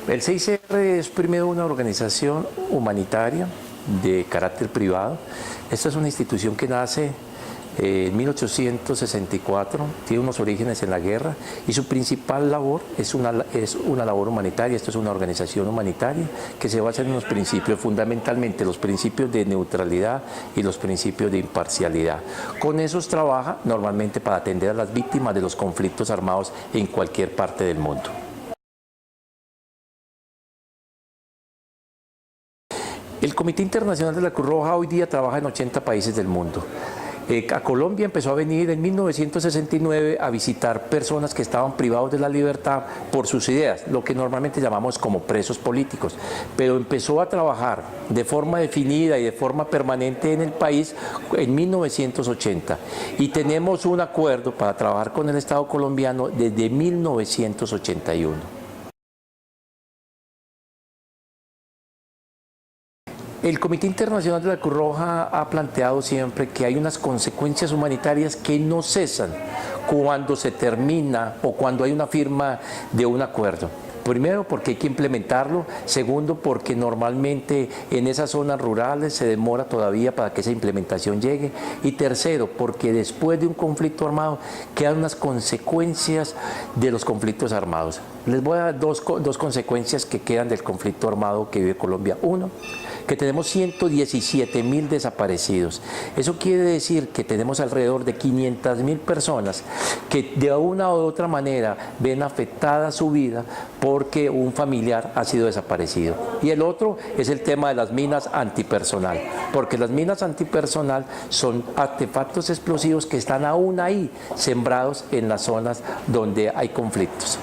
El CICR es primero una organización humanitaria de carácter privado. Esta es una institución que nace en 1864, tiene unos orígenes en la guerra y su principal labor es una labor humanitaria. Esto es una organización humanitaria que se basa en unos principios, fundamentalmente los principios de neutralidad y los principios de imparcialidad. Con esos trabaja normalmente para atender a las víctimas de los conflictos armados en cualquier parte del mundo. El Comité Internacional de la Cruz Roja hoy día trabaja en 80 países del mundo. A Colombia empezó a venir en 1969 a visitar personas que estaban privados de la libertad por sus ideas, lo que normalmente llamamos como presos políticos, pero empezó a trabajar de forma definida y de forma permanente en el país en 1980 y tenemos un acuerdo para trabajar con el Estado colombiano desde 1981. El Comité Internacional de la Cruz Roja ha planteado siempre que hay unas consecuencias humanitarias que no cesan cuando se termina o cuando hay una firma de un acuerdo. Primero, porque hay que implementarlo. Segundo, porque normalmente en esas zonas rurales se demora todavía para que esa implementación llegue. Y tercero, porque después de un conflicto armado quedan unas consecuencias de los conflictos armados. Les voy a dar dos consecuencias que quedan del conflicto armado que vive Colombia. Uno, que tenemos 117.000 desaparecidos. Eso quiere decir que tenemos alrededor de 500.000 personas que de una u otra manera ven afectada su vida porque un familiar ha sido desaparecido. Y el otro es el tema de las minas antipersonal, porque las minas antipersonal son artefactos explosivos que están aún ahí, sembrados en las zonas donde hay conflictos.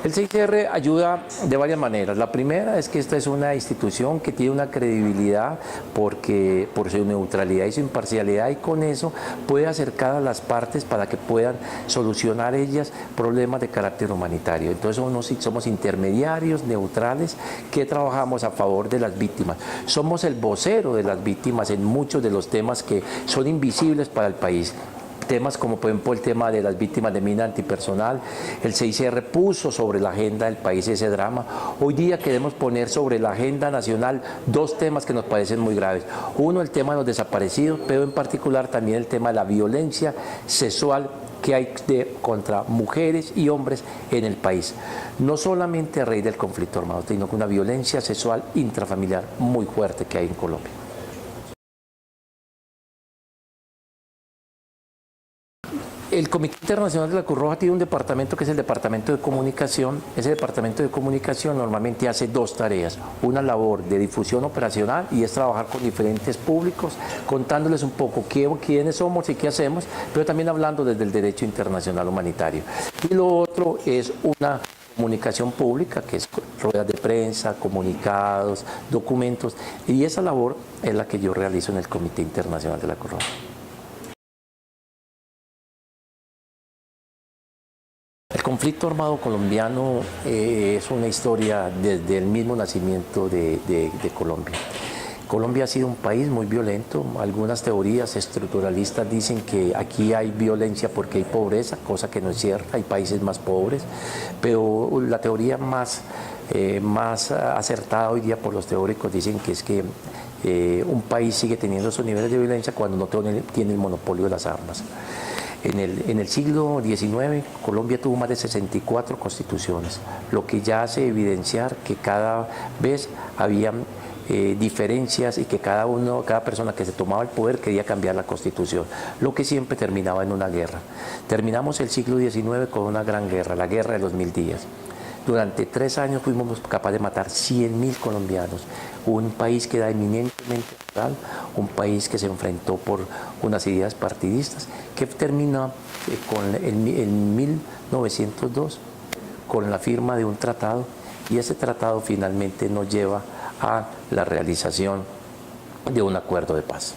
El CICR ayuda de varias maneras. La primera es que esta es una institución que tiene una credibilidad por su neutralidad y su imparcialidad, y con eso puede acercar a las partes para que puedan solucionar ellas problemas de carácter humanitario. Entonces somos intermediarios neutrales que trabajamos a favor de las víctimas. Somos el vocero de las víctimas en muchos de los temas que son invisibles para el país. Temas como por ejemplo el tema de las víctimas de mina antipersonal. El CICR puso sobre la agenda del país ese drama. Hoy día queremos poner sobre la agenda nacional dos temas que nos parecen muy graves. Uno, el tema de los desaparecidos, pero en particular también el tema de la violencia sexual que hay contra mujeres y hombres en el país. No solamente a raíz del conflicto armado, sino con una violencia sexual intrafamiliar muy fuerte que hay en Colombia. El Comité Internacional de la Cruz Roja tiene un departamento que es el Departamento de Comunicación. Ese Departamento de Comunicación normalmente hace dos tareas. Una labor de difusión operacional, y es trabajar con diferentes públicos, contándoles un poco quiénes somos y qué hacemos, pero también hablando desde el derecho internacional humanitario. Y lo otro es una comunicación pública, que es ruedas de prensa, comunicados, documentos, y esa labor es la que yo realizo en el Comité Internacional de la Cruz Roja. El conflicto armado colombiano es una historia desde el mismo nacimiento de Colombia. Colombia ha sido un país muy violento. Algunas teorías estructuralistas dicen que aquí hay violencia porque hay pobreza, cosa que no es cierta, hay países más pobres, pero la teoría más acertada hoy día por los teóricos dicen que es que un país sigue teniendo esos niveles de violencia cuando no tiene el monopolio de las armas. En el siglo XIX, Colombia tuvo más de 64 constituciones, lo que ya hace evidenciar que cada vez había diferencias y que cada persona que se tomaba el poder quería cambiar la constitución, lo que siempre terminaba en una guerra. Terminamos el siglo XIX con una gran guerra, la Guerra de los 1000 días. Durante 3 años fuimos capaces de matar 100.000 colombianos, un país que era eminentemente rural, un país que se enfrentó por unas ideas partidistas, que terminó en 1902 con la firma de un tratado, y ese tratado finalmente nos lleva a la realización de un acuerdo de paz.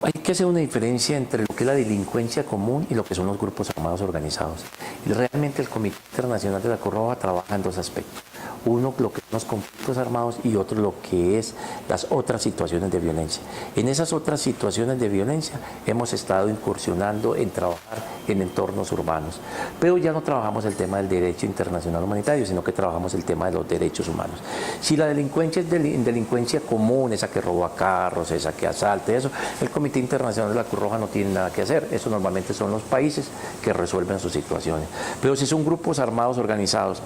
Hay que hacer una diferencia entre lo que es la delincuencia común y lo que son los grupos armados organizados. Y realmente el Comité Internacional de la Cruz Roja trabaja en dos aspectos. Uno lo que son los conflictos armados y otro lo que es las otras situaciones de violencia. En esas otras situaciones de violencia hemos estado incursionando en trabajar en entornos urbanos, pero ya no trabajamos el tema del derecho internacional humanitario, sino que trabajamos el tema de los derechos humanos. Si la delincuencia es delincuencia común, esa que roba carros, esa que asalta, eso, el Comité Internacional de la Cruz Roja no tiene nada que hacer. Eso normalmente son los países que resuelven sus situaciones. Pero si son grupos armados organizados,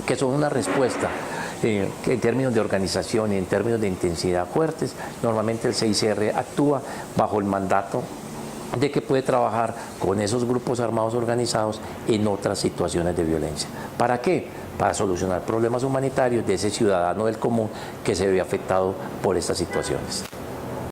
que son una respuesta en términos de organización y en términos de intensidad fuertes, normalmente el CICR actúa bajo el mandato de que puede trabajar con esos grupos armados organizados en otras situaciones de violencia. ¿Para qué? Para solucionar problemas humanitarios de ese ciudadano del común que se ve afectado por estas situaciones.